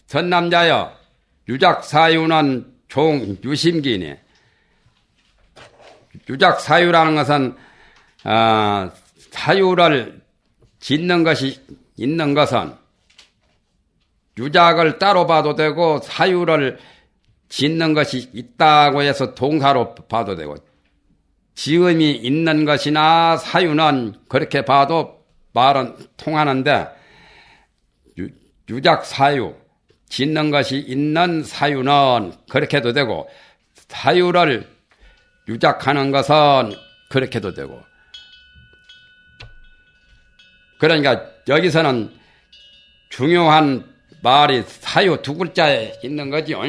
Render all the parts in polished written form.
선남자여 유작사유는 종유심기니. 유작사유라는 것은 사유를 짓는 것이 있는 것은 유작을 따로 봐도 되고 사유를 짓는 것이 있다고 해서 동사로 봐도 되고, 지음이 있는 것이나 사유는 그렇게 봐도 말은 통하는데, 유작사유, 짓는 것이 있는 사유는 그렇게도 되고, 사유를 유작하는 것은 그렇게도 되고. 그러니까 여기서는 중요한 말이 사유 두 글자에 있는 거죠.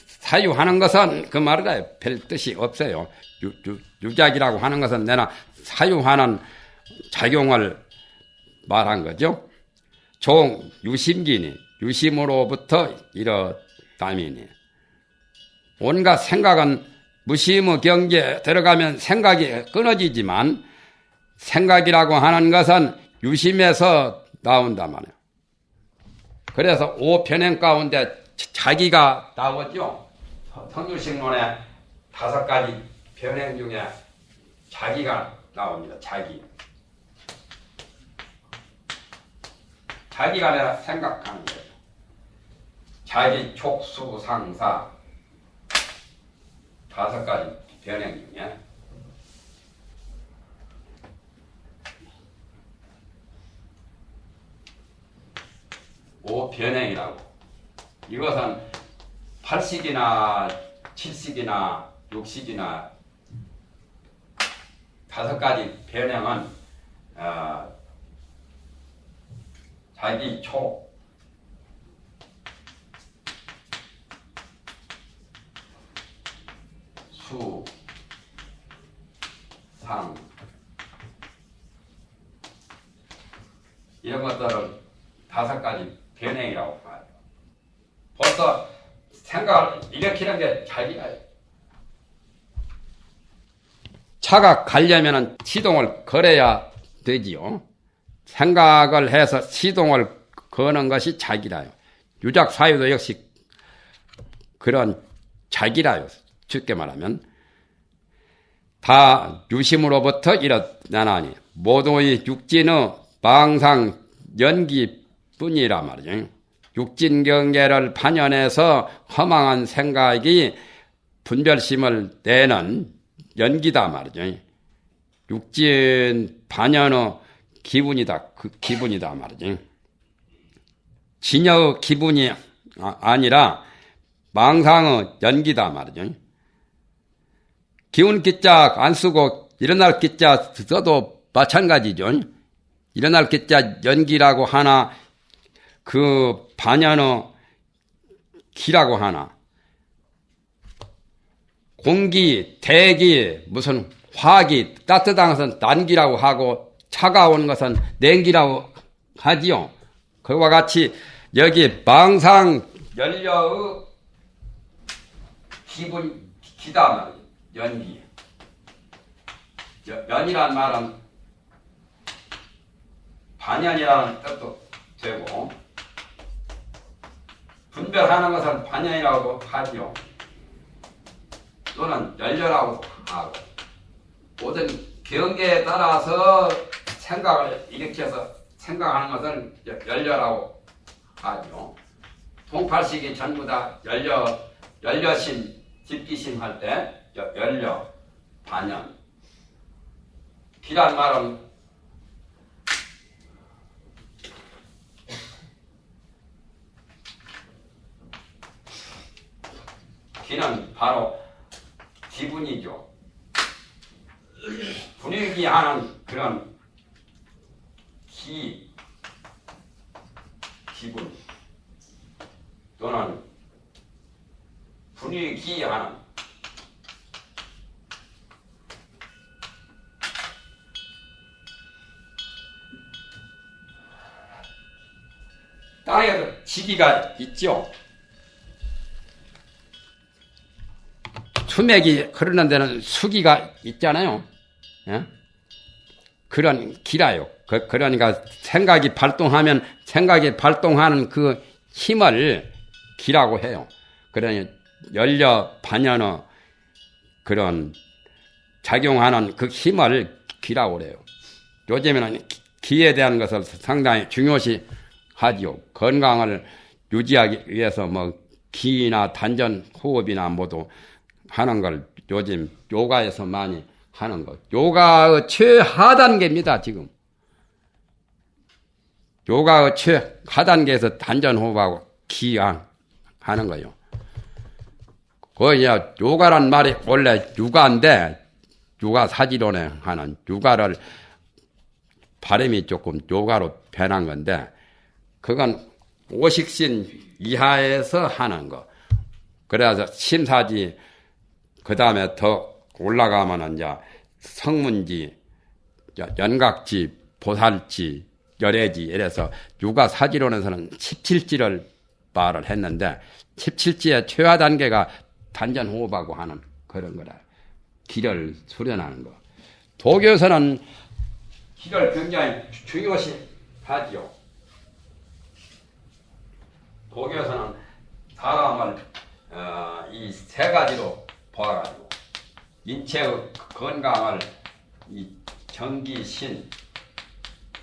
사유하는 것은 그 말이라 별 뜻이 없어요. 유작이라고 하는 것은 내나 사유하는 작용을 말한 거죠. 종 유심기니, 유심으로부터 이렇다미니. 온갖 생각은 무심의 경지에 들어가면 생각이 끊어지지만, 생각이라고 하는 것은 유심에서 나온단 말이에요. 그래서 오편행 가운데 자기가 나오죠. 성유식론의 5가지 변행 중에 자기가 나옵니다. 자기가 내가 생각하는 거예요. 자기 촉수상사 5가지 변행 중에 오변행이라고. 이것은 8식이나 7식이나 6식이나 5가지 변행은 자기 촉, 수, 상 이런 것들을 5가지 변행이라고 봐요. 벌써 생각을 일으키는 게 자기가. 차가 가려면 시동을 걸어야 되지요. 생각을 해서 시동을 거는 것이 자기라요. 유작사유도 역시 그런 자기라요. 쉽게 말하면 다 유심으로부터 일어나나니 모두의 육진의 망상 연기뿐이라 말이죠. 육진경계를 반연해서 허망한 생각이 분별심을 내는 연기다 말이죠. 육진 반연의 기분이다. 그 기분이다 말이죠. 진여의 기분이 아니라 망상의 연기다 말이죠. 기운 기자 안 쓰고 일어날 기자 써도 마찬가지죠. 일어날 기자 연기라고 하나, 그 반연의 기라고 하나, 공기, 대기, 무슨 화기, 따뜻한 것은 난기라고 하고 차가운 것은 냉기라고 하지요. 그와 같이 여기 망상 연려의 기분, 기다 말이에요. 연기. 연이란 말은 반연이라는 뜻도 되고, 분별하는 것은 반연이라고 하지요. 또는 연려라고 하고, 모든 경계에 따라서 생각을 일으켜서 생각하는 것을 연려라고 하죠. 통팔식이 전부 다 연려심, 집기심 할 때 연려, 반연. 기란 말은 기는 바로 기분이죠. 분위기 하는 그런 기분 또는 분위기 하는 땅에도 지기가 있죠. 수맥이 흐르는 데는 수기가 있잖아요. 예? 그런 기라요. 그러니까 생각이 발동하면 생각이 발동하는 그 힘을 기라고 해요. 그러니 열려 반연의 그런 작용하는 그 힘을 기라고 그래요. 요즘에는 기에 대한 것을 상당히 중요시 하지요. 건강을 유지하기 위해서 뭐 기나 단전 호흡이나 모두 하는 걸 요즘 요가에서 많이 하는 것. 요가의 최하단계입니다, 지금. 요가의 최하단계에서 단전 호흡하고 기양 하는 거요. 요가란 말이 원래 육아인데, 육아 사지론에 하는 육아를 발음이 조금 요가로 변한 건데, 그건 오식신 이하에서 하는 거. 그래서 심사지, 그 다음에 더 올라가면은 이제 성문지, 연각지, 보살지, 열애지, 이래서 육아 사지론에서는 17지를 말을 했는데, 17지의 최하 단계가 단전 호흡하고 하는 그런 거라. 기를 수련하는 거. 도교에서는 기를 굉장히 중요시 하지요. 도교에서는 사람을 이 세 가지로 봐가지고 인체의 건강을 이 정기신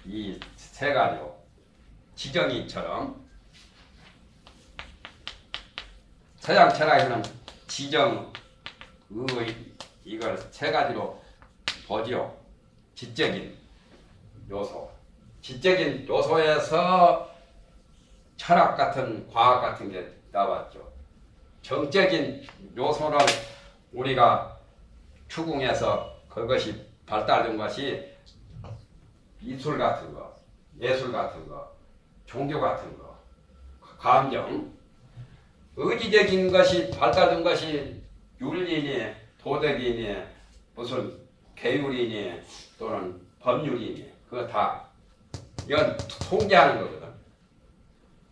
이 세 가지로 지정이처럼 서양 철학에서는 지정, 의 이걸 세 가지로 보지요. 지적인 요소. 지적인 요소에서 철학 같은 과학 같은 게 나왔죠. 정적인 요소를 우리가 추궁해서 그것이 발달된 것이 미술 같은 거, 예술 같은 거, 종교 같은 거, 감정, 의지적인 것이 발달된 것이 윤리니 도덕이니 무슨 계율이니 또는 법률이니 그거 다 이건 통제하는 거거든.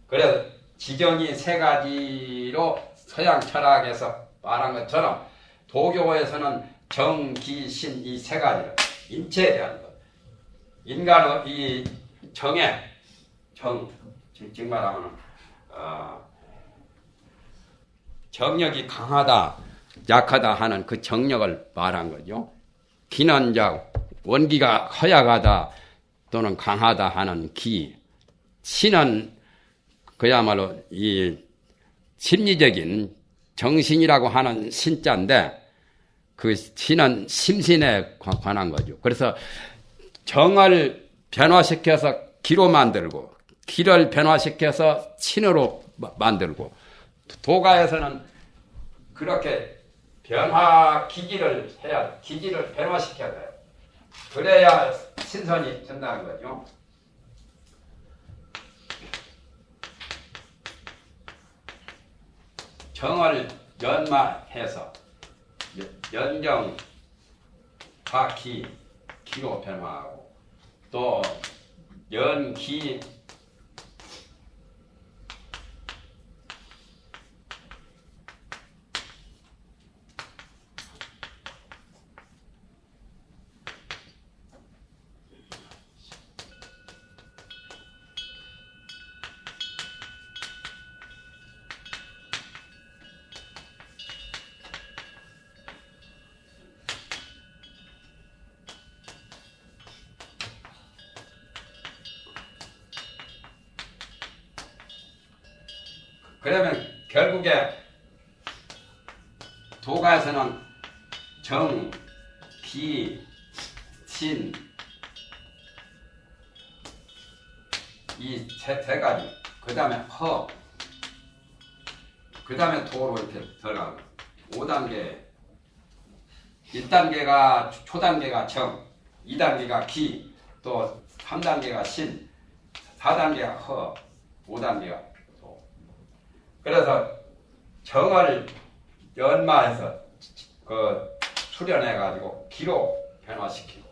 그래서 지정이 세 가지로 서양 철학에서 말한 것처럼 도교에서는 정, 기, 신 이 세 가지를 인체에 대한 것. 인간의 이 정에 지금 말하면 정력이 강하다, 약하다 하는 그 정력을 말한 거죠. 기는 이제 원기가 허약하다 또는 강하다 하는 기. 신은 그야말로 이 심리적인 정신이라고 하는 신자인데 그 신은 심신에 관한 거죠. 그래서 정을 변화시켜서 기로 만들고 기를 변화시켜서 신으로 만들고 도가에서는 그렇게 변화 기기를 해야 돼. 기기를 변화시켜야 돼요. 그래야 신선이 된다는 거죠. 정을 연마해서 연정, 화기, 기로 변화하고 또 연기, 그러면 결국에 도가에서는 정, 기, 신 이 세 가지, 그 다음에 허, 그 다음에 도로 이렇게 들어가고 5단계 1단계가 초단계가 정, 2단계가 기, 또 3단계가 신, 4단계가 허, 5단계가 도. 그래서 정을 연마해서 그 수련해가지고 기로 변화시키고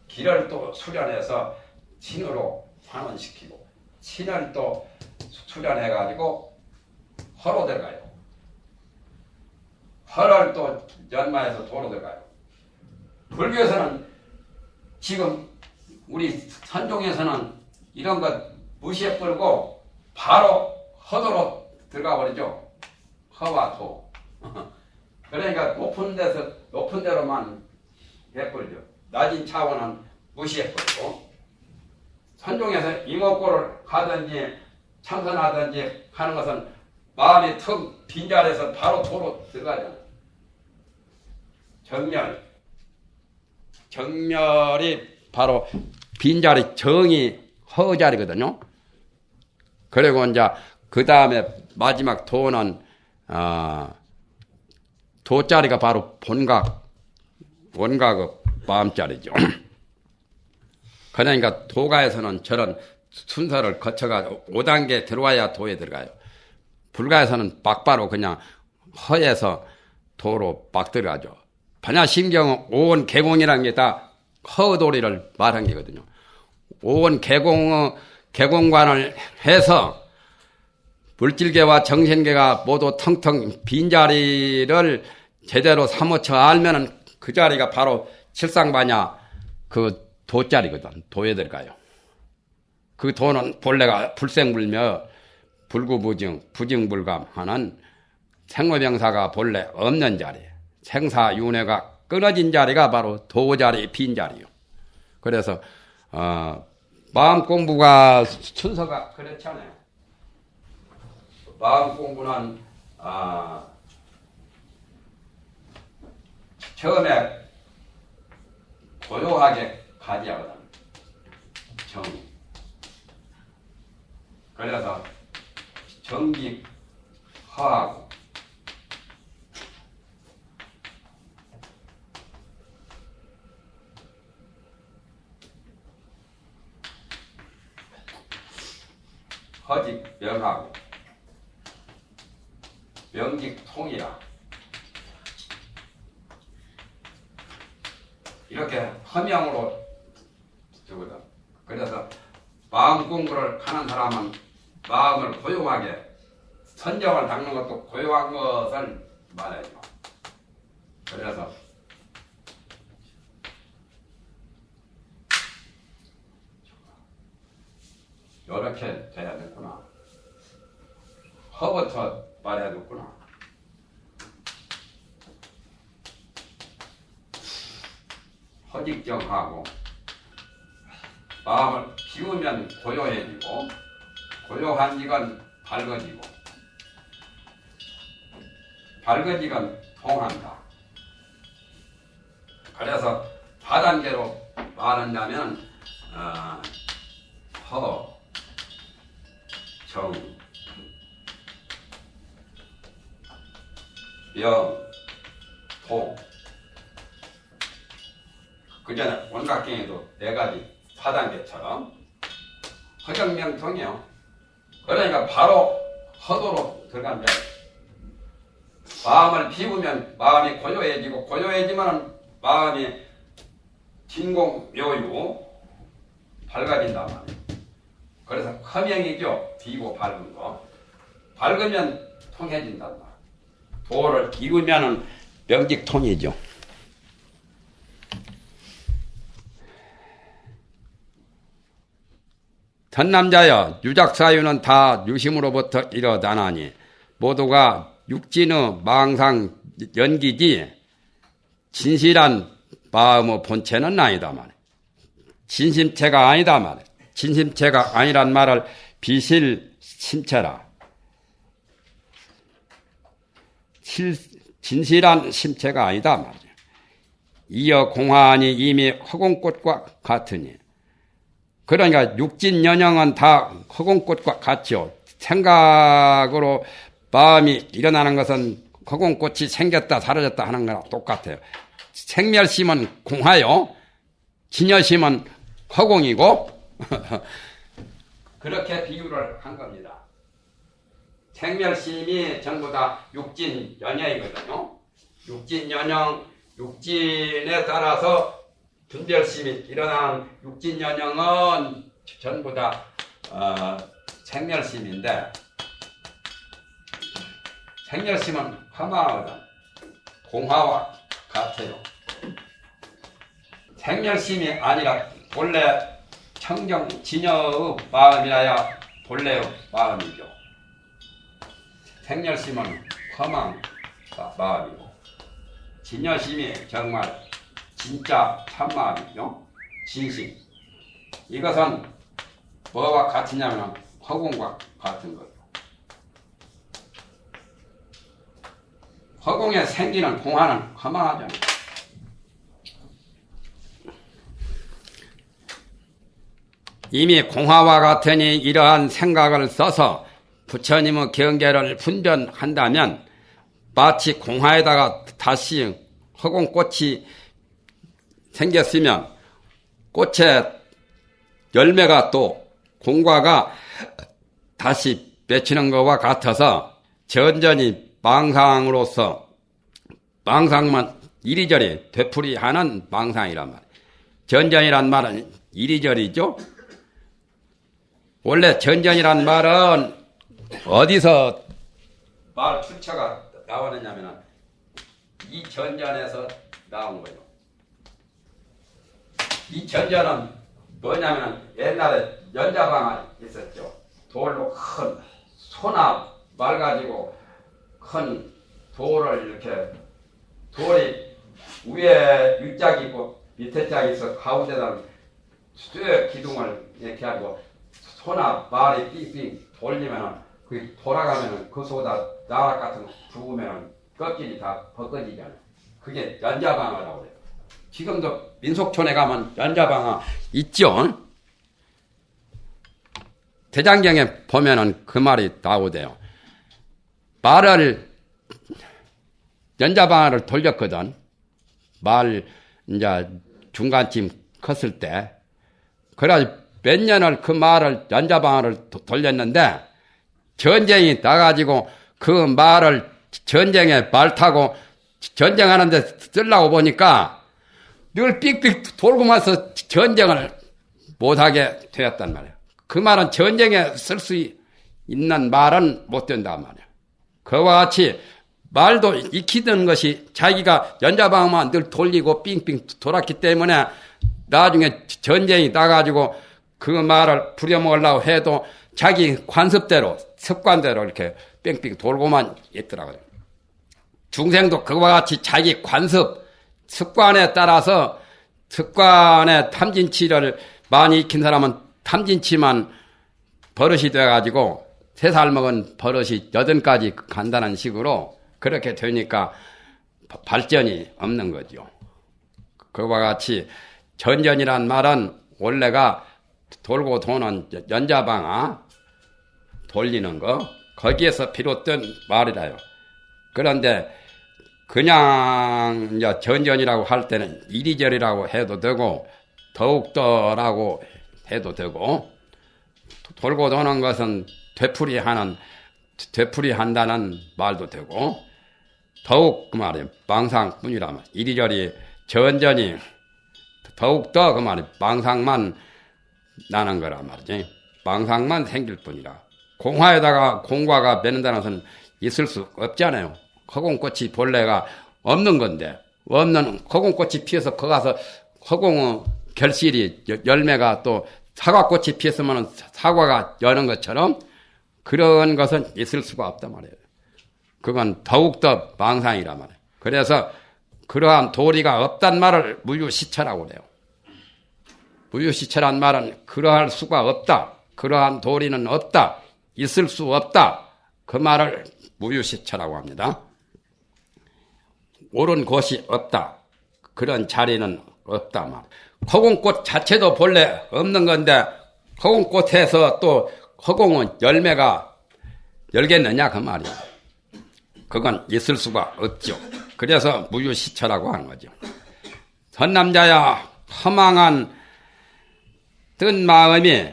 기를 또 수련해서 신으로 환원시키고 신을 또 수련해가지고 허로 들어가요. 허를 또 연마해서 도로 들어가요. 불교에서는 지금 우리 선종에서는 이런 것 무시해버리고 바로 허도로 들어가 버리죠. 허와 토. 그러니까 높은 데로만 해버리죠. 낮은 차원은 무시해버리고, 선종에서 이목구를 하든지 참선하든지 하는 것은 마음이 턱 빈자리에서 바로 도로 들어가잖아요. 정멸이 바로 빈자리, 정이 허자리거든요. 그리고 이제 그 다음에 마지막 도는 도자리가 바로 본각, 원각의 마음자리죠. 그러니까 도가에서는 저런 순서를 거쳐가 5단계 들어와야 도에 들어가요. 불가에서는 막바로 그냥 허에서 도로 막 들어가죠. 반야심경은 오원 개공이라는 게 다 허도리를 말한 게거든요. 오원 개공관을 해서 물질계와 정신계가 모두 텅텅 빈자리를 제대로 사무쳐 알면은 그 자리가 바로 칠상반야 그 도자리거든. 도에 들어가요. 그 도는 본래가 불생불멸, 불구부증, 부증불감하는 생로병사가 본래 없는 자리, 생사윤회가 끊어진 자리가 바로 도자리, 빈자리요. 그래서 마음 공부가 순서가 그렇잖아요. 마음 공부는 처음에 고요하게 가지하거든. 정이. 그래서 정직 허하고 허직 명하고 명직 통이라 이렇게 허명으로 주거든. 그래서 마음 공부를 하는 사람은 마음을 고요하게 선정을 닦는 것도 고요한 것을 말해줘. 그래서 이렇게 돼야 됐구나. 허부터 말해야 됐구나. 허직정하고 마음을 비우면 고요해지고 고요한 직은 밝아지고 밝아지건 통한다. 그래서 4단계로 말한다면 허, 정, 명, 통. 그 전에 원각경에도 4가지 4단계처럼 허정명통이요. 그러니까 바로 허도로 들어간다. 마음을 비우면 마음이 고요해지고 고요해지면 마음이 진공묘유 밝아진단 말이에요. 그래서 허명이죠. 비고 밝은 거. 밝으면 통해진단 말이에요. 도를 이루면 명직통이죠. 전남자여 유작사유는 다 유심으로부터 일어나나니 모두가 육진의 망상 연기지 진실한 마음의 본체는 아니다 말이야. 진심체가 아니다 말이야. 진심체가 아니란 말을 비실심체라. 진실한 심체가 아니다 말이야. 이어 공화하니 이미 허공꽃과 같으니. 그러니까 육진연영은 다 허공꽃과 같죠. 생각으로 마음이 일어나는 것은 허공꽃이 생겼다 사라졌다 하는 거랑 똑같아요. 생멸심은 공하요. 진여심은 허공이고 그렇게 비유를 한 겁니다. 생멸심이 전부 다 육진연영이거든요. 육진연영, 육진에 따라서 분별심이 일어나는 육진연영은 전부 다 생멸심인데 생멸심은 험하거든. 공화와 같아요. 생멸심이 아니라 본래 청정 진여의 마음이라야 본래의 마음이죠. 생열심은 험한 마음이고 진열심이 정말 진짜 참마음이죠. 진심. 이것은 뭐와 같으냐면 허공과 같은 거예요. 허공에 생기는 공화는 허망하잖아요. 이미 공화와 같으니 이러한 생각을 써서 부처님의 경계를 분별한다면 마치 공화에다가 다시 허공꽃이 생겼으면 꽃의 열매가 또 공과가 다시 맺히는 것과 같아서 전전이 망상으로서 망상만 이리저리 되풀이하는 망상이란 말이에요. 전전이란 말은 이리저리죠. 원래 전전이란 말은 어디서 말 출처가 나오느냐면 이 전전에서 나온 거예요. 이 전전은 뭐냐면 옛날에 연자방아 있었죠. 돌로 큰 소나 말 가지고 큰 돌을 이렇게 돌이 위에 윗짝이 있고 밑에 짝이 있어 가운데다 쇠 기둥을 이렇게 하고 소나 말이 삥삥 돌리면은 그 돌아가면은 그 속에다 나락 같은 거 부으면은 껍질이 다 벗겨지잖아요. 그게 연자방아라고 그래요. 지금도 민속촌에 가면 연자방아 있죠. 대장경에 보면은 그 말이 나오대요. 말을 연자방아를 돌렸거든. 말 이제 중간쯤 컸을 때. 그래가지고 몇 년을 그 말을 연자방아를 돌렸는데 전쟁이 나가지고 그 말을 전쟁에 말 타고 전쟁하는데 쓰려고 보니까 늘 삑삑 돌고만서 전쟁을 못하게 되었단 말이에요. 그 말은 전쟁에 쓸 수 있는 말은 못 된단 말이에요. 그와 같이 말도 익히던 것이 자기가 연자방만 늘 돌리고 삥삥 돌았기 때문에 나중에 전쟁이 나가지고 그 말을 부려먹으려고 해도 자기 관습대로 습관대로 이렇게 뺑뺑 돌고만 있더라고요. 중생도 그와 같이 자기 관습 습관에 따라서 습관의 탐진치를 많이 익힌 사람은 탐진치만 버릇이 돼가지고 3살 먹은 버릇이 8까지 간다는 식으로 그렇게 되니까 발전이 없는 거죠. 그와 같이 전전이란 말은 원래가 돌고 도는 연자방아 돌리는 거 거기에서 비롯된 말이라요. 그런데 그냥 이제 전전이라고 할 때는 이리저리라고 해도 되고 더욱더라고 해도 되고 돌고 도는 것은 되풀이한다는 말도 되고 더욱 그 말이 망상뿐이라면 이리저리 전전이 더욱더 그 말이 망상만 나는 거란 말이지. 망상만 생길 뿐이라. 공화에다가 공과가 맺는다는 것은 있을 수 없잖아요. 허공꽃이 본래가 없는 건데 없는 허공꽃이 피어서 거기 가서 허공의 결실이 열매가 또 사과꽃이 피었으면 사과가 여는 것처럼 그런 것은 있을 수가 없단 말이에요. 그건 더욱더 망상이란 말이에요. 그래서 그러한 도리가 없단 말을 무유시처라고 그래요. 무유시처란 말은 그러할 수가 없다. 그러한 도리는 없다. 있을 수 없다. 그 말을 무유시처라고 합니다. 옳은 곳이 없다. 그런 자리는 없다 말. 허공꽃 자체도 본래 없는 건데 허공꽃에서 또 허공은 열매가 열겠느냐 그 말이에요. 그건 있을 수가 없죠. 그래서 무유시처라고 하는 거죠. 선남자야 허망한 뜬 마음이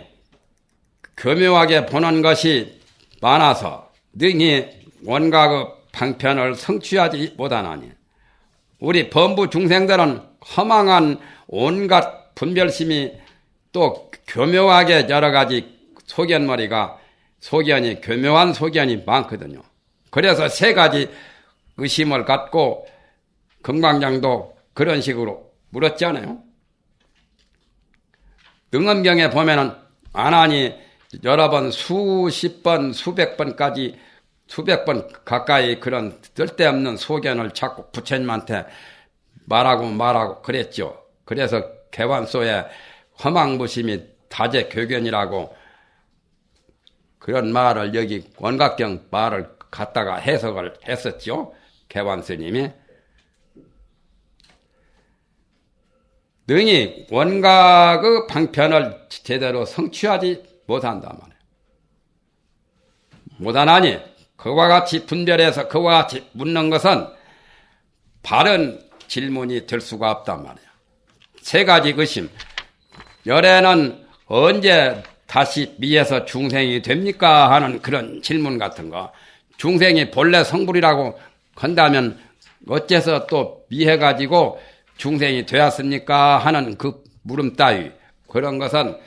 교묘하게 보는 것이 많아서 능히 원각의 방편을 성취하지 못하나니 우리 범부 중생들은 허망한 온갖 분별심이 또 교묘하게 여러 가지 소견이 교묘한 소견이 많거든요. 그래서 3가지 의심을 갖고 금강장도 그런 식으로 물었잖아요. 능엄경에 보면은 안하니 여러 번 수십 번 수백 번까지 수백 번 가까이 그런 쓸데없는 소견을 자꾸 부처님한테 말하고 그랬죠. 그래서 개완소에 허망무심이 다재교견이라고 그런 말을 여기 원각경 말을 갖다가 해석을 했었죠. 개완스님이. 능히 원각의 방편을 제대로 성취하지 못한단 말이에요. 못하나니 그와 같이 분별해서 그와 같이 묻는 것은 바른 질문이 될 수가 없단 말이에요. 세 가지 의심. 열애는 언제 다시 미에서 중생이 됩니까? 하는 그런 질문 같은 거. 중생이 본래 성불이라고 한다면 어째서 또 미해가지고 중생이 되었습니까? 하는 그 물음 따위. 그런 것은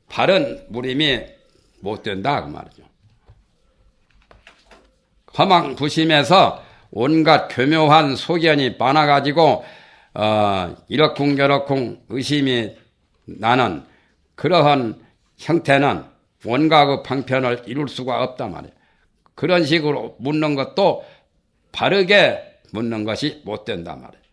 바른 물음이 못 된다 그 말이죠. 허망부심에서 온갖 교묘한 소견이 많아가지고 이러쿵저러쿵 의심이 나는 그러한 형태는 원각의 방편을 이룰 수가 없단 말이에요. 그런 식으로 묻는 것도 바르게 묻는 것이 못 된단 말이에요.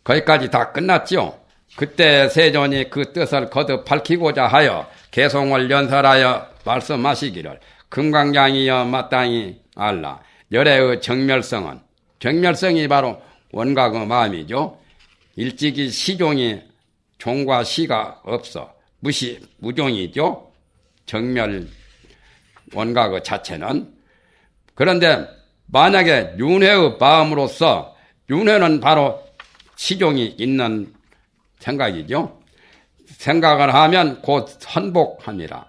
거기까지 다 끝났죠. 그때 세존이 그 뜻을 거듭 밝히고자 하여 개송을 연설하여 말씀하시기를 금강장이여 마땅히 알라. 열애의 정멸성이 바로 원각의 마음이죠. 일찍이 시종이 종과 시가 없어 무종이죠. 정멸 원각의 자체는. 그런데 만약에 윤회의 마음으로서 윤회는 바로 시종이 있는 생각이죠. 생각을 하면 곧 선복합니다.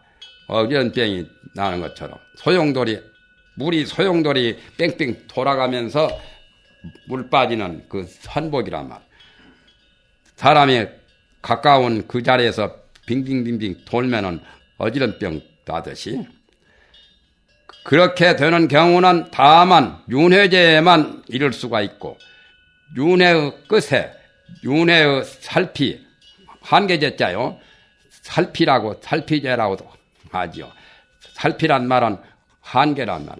어련병이 나는 것처럼 물이 소용돌이 뺑뺑 돌아가면서 물 빠지는 그 선복이란 말. 사람이 가까운 그 자리에서 빙빙빙빙 돌면은 어지럼병 나듯이 그렇게 되는 경우는 다만 윤회제에만 이를 수가 있고 윤회의 끝에 윤회의 살피 한계제자요. 살피제라고도 하지요. 살피란 말은 한계란 말.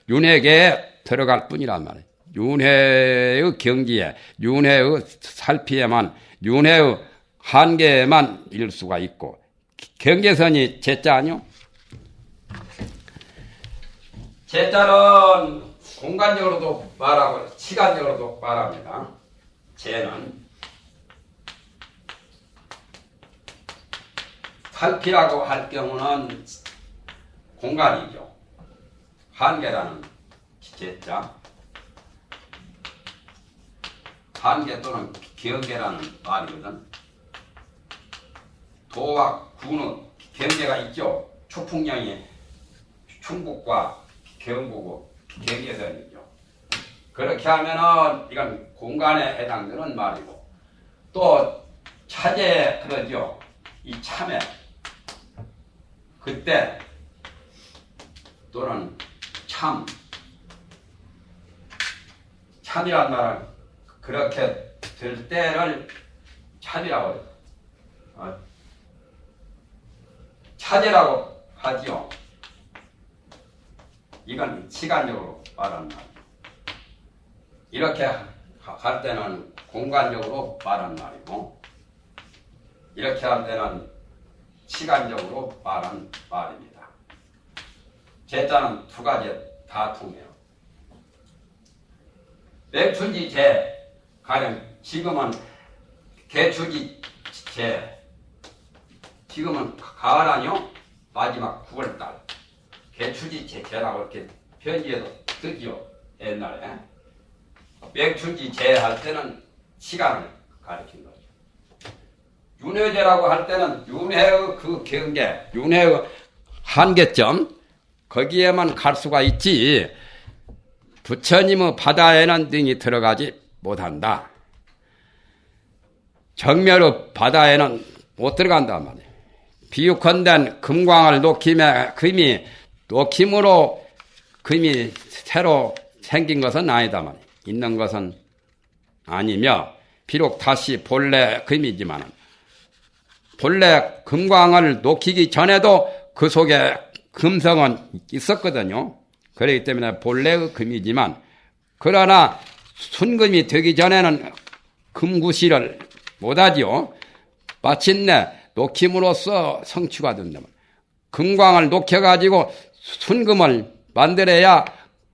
윤회계에 들어갈 뿐이란 말이에요. 윤회의 경지에, 윤회의 살피에만, 윤회의 한계에만 이룰 수가 있고, 경계선이 제자 아니요? 제자는 공간적으로도 말하고, 시간적으로도 말합니다. 제는 살피라고 할 경우는 공간이죠. 한계라는 제자. 한계 또는 경계라는 말이거든. 도와 구는 경계가 있죠. 초풍령이 충북과 경부고 경계선이죠. 그렇게 하면은 이건 공간에 해당되는 말이고 또 차제 그러죠. 이 참에 그때 또는 참이란 말은 그렇게 될 때를 참이라고 해요. 차제라고 하지요. 이건 시간적으로 말하는 말. 이렇게 할 때는 공간적으로 말하는 말이고 이렇게 할 때는 시간적으로 말하는 말입니다. 제자는 두 가지 다 통해요. 맥춘지 제 가령 지금은 개추지 제 지금은 가을 아니요? 마지막 9월달 개추지 제라고 이렇게 편지에도 쓰지요. 옛날에 맥춘지 제 할 때는 시간을 가리킨 거죠. 윤회제라고 할 때는 윤회의 그 경계, 윤회의 한계점 거기에만 갈 수가 있지 부처님의 바다에는 등이 들어가지 못한다. 정멸의 바다에는 못 들어간단 말이에요. 비유컨대 금광을 녹힘에 녹힘으로 금이 새로 생긴 것은 아니다 말이에요. 있는 것은 아니며 비록 다시 본래 금이지만 본래 금광을 녹히기 전에도 그 속에 금성은 있었거든요. 그렇기 때문에 본래의 금이지만 그러나 순금이 되기 전에는 금구실을 못하지요. 마침내 녹힘으로써 성취가 된다면 금광을 녹여가지고 순금을 만들어야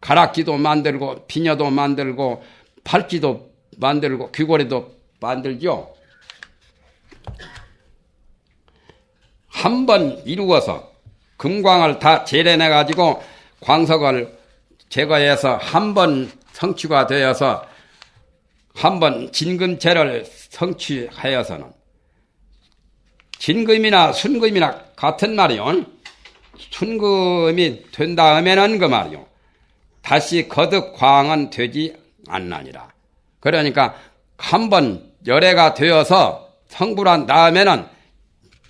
가락지도 만들고 비녀도 만들고 팔찌도 만들고 귀걸이도 만들죠. 한 번 이루어서 금광을 다 재련해가지고 광석을 제거해서 한 번 성취가 되어서 한 번 진금체를 성취하여서는 진금이나 순금이나 같은 말이요. 순금이 된 다음에는 그 말이요. 다시 거듭 광은 되지 않나니라. 그러니까 한 번 열애가 되어서 성불한 다음에는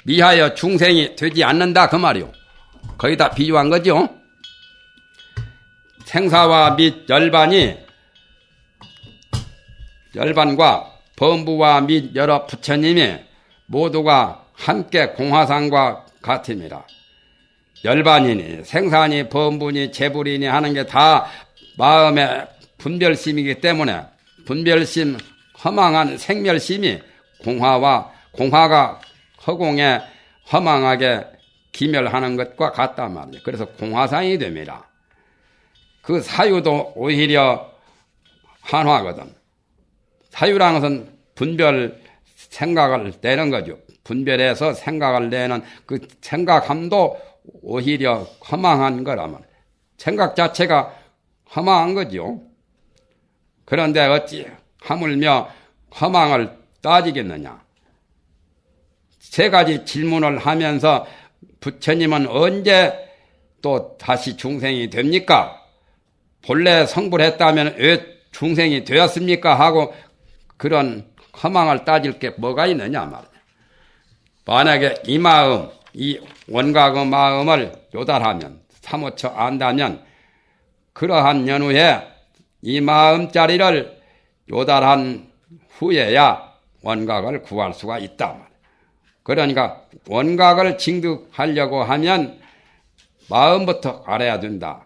미하여 중생이 되지 않는다 그 말이요. 거기다 비유한 거죠. 생사와 및 열반과 범부와 및 여러 부처님이 모두가 함께 공화상과 같음이라. 열반이니 생사니 범부니 재불이니 하는 게 다 마음의 분별심이기 때문에 분별심 허망한 생멸심이 공화가 허공에 허망하게 기멸하는 것과 같단 말이에요. 그래서 공화상이 됩니다. 그 사유도 오히려 한화거든. 사유라는 것은 분별 생각을 내는 거죠. 분별해서 생각을 내는 그 생각함도 오히려 허망한 거라면 생각 자체가 허망한 거죠. 그런데 어찌 하물며 허망을 따지겠느냐. 세 가지 질문을 하면서 부처님은 언제 또 다시 중생이 됩니까? 본래 성불했다면 왜 중생이 되었습니까? 하고 그런 허망을 따질 게 뭐가 있느냐 말이야. 만약에 이 마음, 이 원각의 마음을 요달하면 사무쳐 안다면 그러한 연후에 이 마음자리를 요달한 후에야 원각을 구할 수가 있다 말이야. 그러니까 원각을 징득하려고 하면 마음부터 알아야 된다.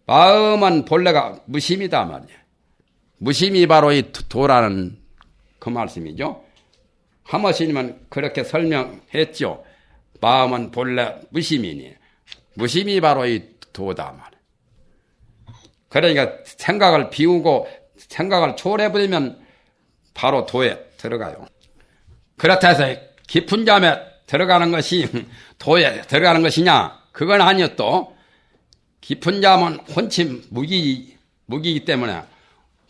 마음은 본래가 무심이다 말이야. 무심이 바로 이 도라는 그 말씀이죠. 하모스님은 그렇게 설명했죠. 마음은 본래 무심이니 무심이 바로 이 도다 말이야. 그러니까 생각을 비우고 생각을 초월해버리면 바로 도에 들어가요. 그렇다 해서 깊은 잠에 들어가는 것이 도에 들어가는 것이냐? 그건 아니요. 또 깊은 잠은 혼침 무기이기 때문에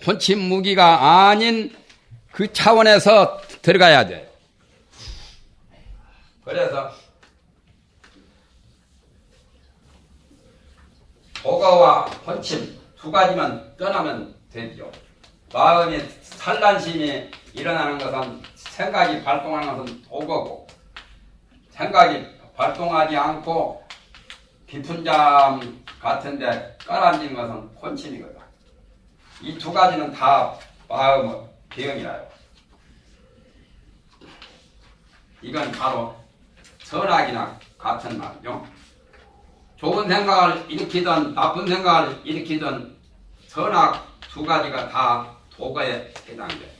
혼침 무기가 아닌 그 차원에서 들어가야 돼. 그래서 도가와 혼침 두 가지만 떠나면 되죠. 마음이 산란심이 일어나는 것은 생각이 발동하는 것은 도거고 생각이 발동하지 않고 깊은 잠 같은데 깔아앉은 것은 혼침이거든. 이 두 가지는 다 마음의 병이라요. 이건 바로 선악이나 같은 말이죠. 좋은 생각을 일으키든 나쁜 생각을 일으키든 선악 두 가지가 다 도거에 해당돼.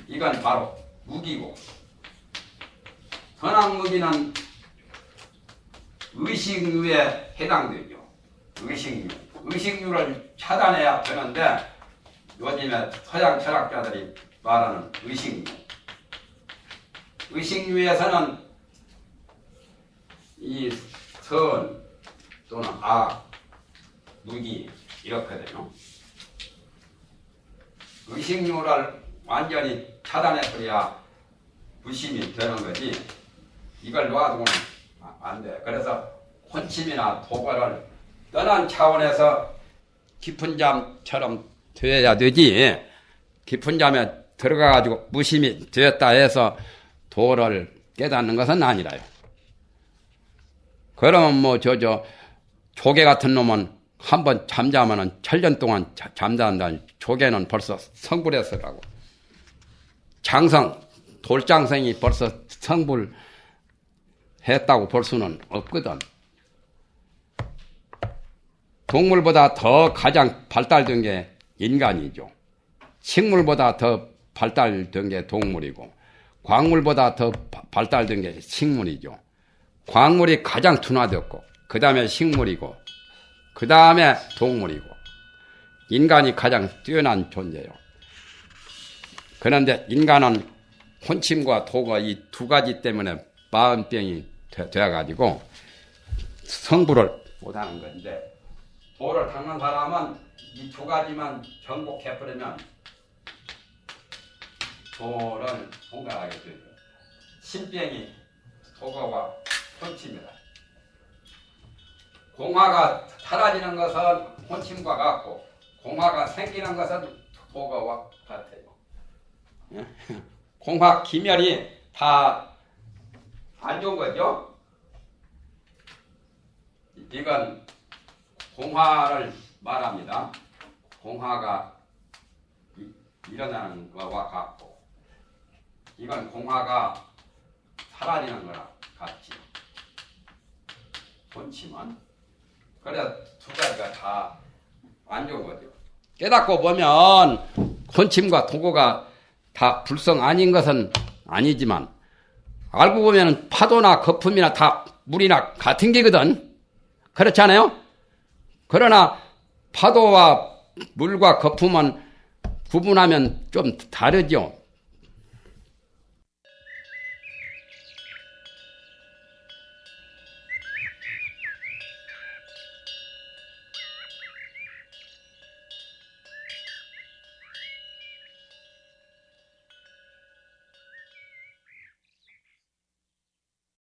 이건 바로 무기고 선악 무기는 의식유에 해당되죠. 의식유를 차단해야 되는데 요즘에 서양 철학자들이 말하는 의식유에서는 이 선 또는 악, 무기 이렇거든요. 의식유를 완전히 차단해버려야 무심이 되는 거지 이걸 놔두고는 안 돼. 그래서 혼침이나 도발을 떠난 차원에서 깊은 잠처럼 되어야 되지 깊은 잠에 들어가가지고 무심이 되었다 해서 도를 깨닫는 것은 아니라요. 그러면 조개 같은 놈은 한번 잠자면은 천년 동안 잠자한다는 조개는 벌써 성불했으라고. 돌장생이 벌써 성불했다고 볼 수는 없거든. 동물보다 더 가장 발달된 게 인간이죠. 식물보다 더 발달된 게 동물이고 광물보다 더 발달된 게 식물이죠. 광물이 가장 둔화됐고 그 다음에 식물이고 그 다음에 동물이고 인간이 가장 뛰어난 존재예요. 그런데 인간은 혼침과 도가 이 두 가지 때문에 마음병이 되어가지고 성불을 못하는 건데 도를 닦는 사람은 이 두 가지만 정복해버리면 도를 통과하게 되죠. 신병이 도가와 혼침이다. 공화가 사라지는 것은 혼침과 같고 공화가 생기는 것은 도가와 같아요. 공화 기멸이 다 안 좋은 거죠. 이건 공화를 말합니다. 공화가 일어나는 것과 같고 이건 공화가 사라지는 거랑 같지. 본침은 그래 두 가지가 다 안 좋은 거죠. 깨닫고 보면 혼침과 도구가 다 불성 아닌 것은 아니지만 알고 보면 파도나 거품이나 다 물이나 같은 게거든. 그렇지 않아요? 그러나 파도와 물과 거품은 구분하면 좀 다르죠.